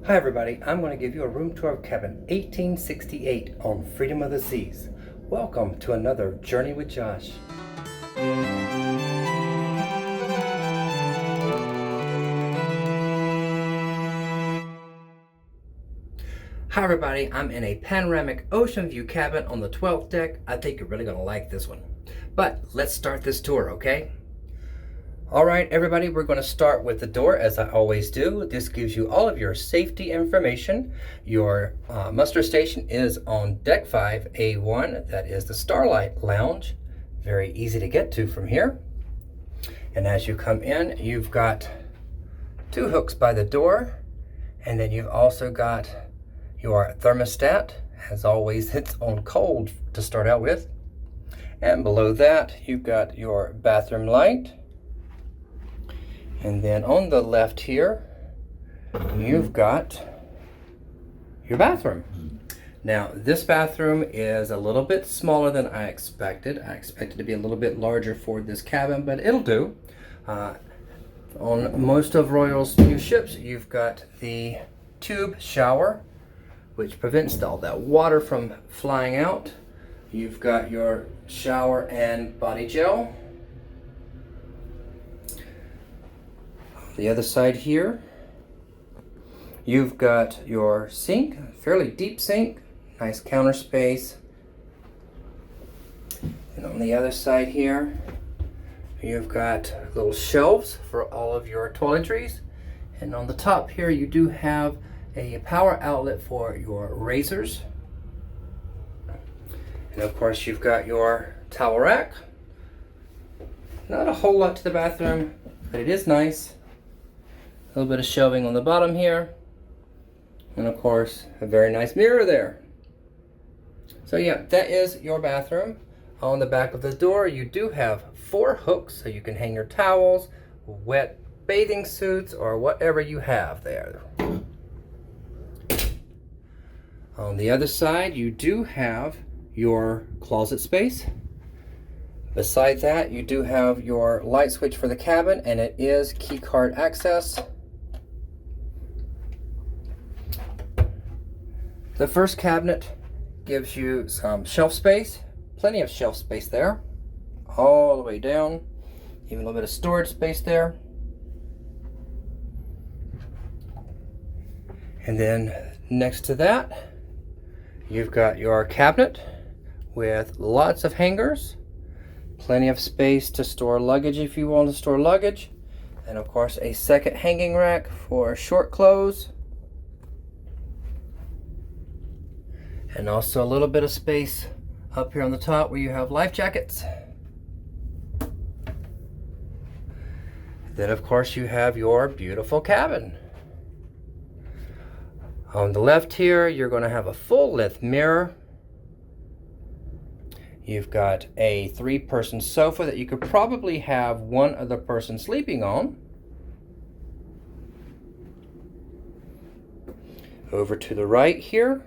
Hi everybody, I'm going to give you a room tour of cabin 1868 on Freedom of the Seas. Welcome to another Journey with Josh. Hi everybody, I'm in a Panoramic Oceanview cabin on the 12th deck. I think you're really going to like this one. But let's start this tour, okay? Alright everybody, we're going to start with the door as I always do. This gives you all of your safety information. Your muster station is on deck 5A1. That is the Starlight Lounge. Very easy to get to from here. And as you come in, you've got two hooks by the door. And then you've also got your thermostat. As always, it's on cold to start out with. And below that, you've got your bathroom light. And then on the left here, you've got your bathroom. Now, this bathroom is a little bit smaller than I expected. I expected to be a little bit larger for this cabin, but it'll do. On most of Royal's new ships, you've got the tube shower, which prevents all that water from flying out. You've got your shower and body gel. The other side here, you've got your sink, fairly deep sink, nice counter space. And on the other side here, you've got little shelves for all of your toiletries. And on the top here, you do have a power outlet for your razors. And of course, you've got your towel rack. Not a whole lot to the bathroom, but it is nice. A little bit of shelving on the bottom here, and of course a very nice mirror there. So yeah, that is your bathroom. On the back of the door you do have 4 hooks so you can hang your towels, wet bathing suits, or whatever you have there. On the other side you do have your closet space. Beside that you do have your light switch for the cabin, and it is key card access. The first cabinet gives you some shelf space, plenty of shelf space there, all the way down, even a little bit of storage space there. And then next to that, you've got your cabinet with lots of hangers, plenty of space to store luggage if you want to store luggage, and of course a second hanging rack for short clothes. And also a little bit of space up here on the top where you have life jackets. Then of course you have your beautiful cabin. On the left here, you're going to have a full-length mirror. You've got a 3-person sofa that you could probably have one other person sleeping on. Over to the right here,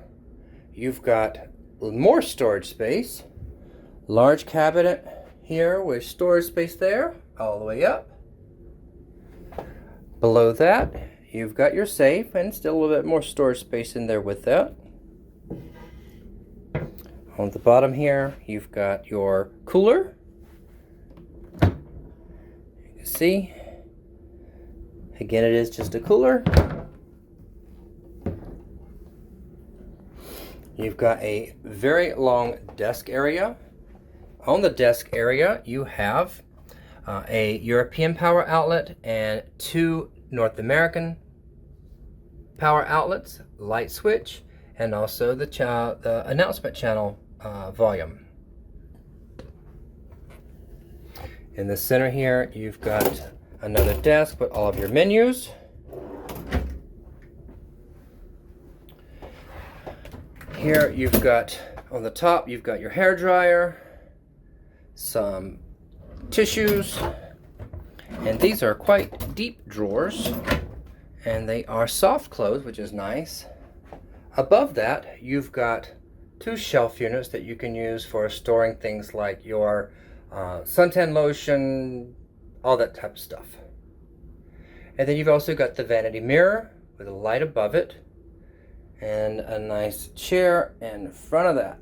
you've got more storage space. Large cabinet here with storage space there, all the way up. Below that, you've got your safe and still a little bit more storage space in there with that. On the bottom here, you've got your cooler. You can see, again, it is just a cooler. You've got a very long desk area. On the desk area, you have a European power outlet and 2 North American power outlets, light switch, and also the announcement channel volume. In the center here, you've got another desk with all of your menus. Here you've got, on the top, you've got your hair dryer, some tissues, and these are quite deep drawers, and they are soft close, which is nice. Above that, you've got 2 shelf units that you can use for storing things like your suntan lotion, all that type of stuff. And then you've also got the vanity mirror with a light above it. And a nice chair in front of that.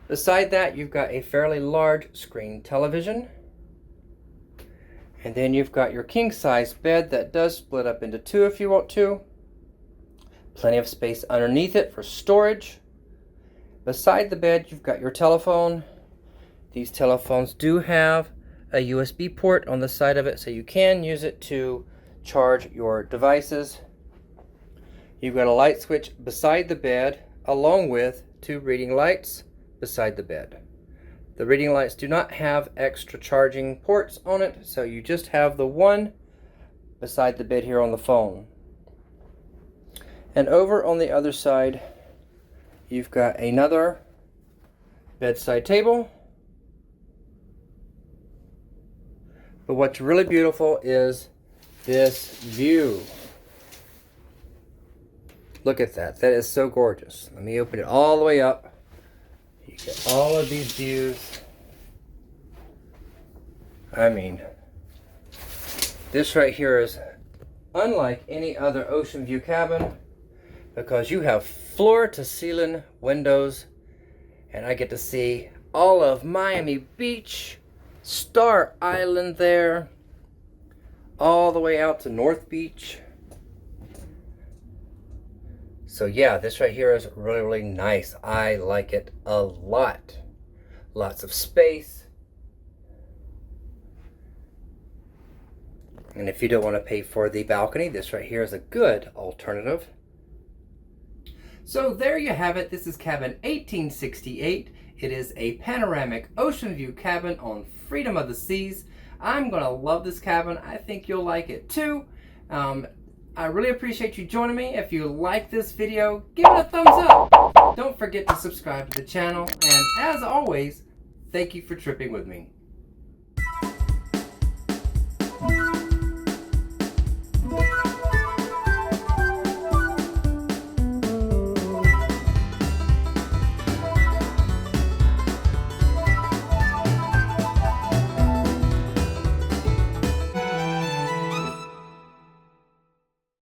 Beside that, you've got a fairly large screen television. And then you've got your king-size bed that does split up into two if you want to. Plenty of space underneath it for storage. Beside the bed, you've got your telephone. These telephones do have a USB port on the side of it, so you can use it to charge your devices. You've got a light switch beside the bed, along with two reading lights beside the bed. The reading lights do not have extra charging ports on it, so you just have the one beside the bed here on the phone. And over on the other side, you've got another bedside table. But what's really beautiful is this view. Look at that. That is so gorgeous. Let me open it all the way up. You get all of these views. I mean, this right here is unlike any other ocean view cabin because you have floor to ceiling windows, and I get to see all of Miami Beach, Star Island there, all the way out to North Beach. So yeah, this right here is really, really nice. I like it a lot. Lots of space. And if you don't want to pay for the balcony, this right here is a good alternative. So there you have it. This is cabin 1868. It is a panoramic ocean view cabin on Freedom of the Seas. I'm going to love this cabin. I think you'll like it too. I really appreciate you joining me. If you like this video, give it a thumbs up. Don't forget to subscribe to the channel. And as always, thank you for tripping with me.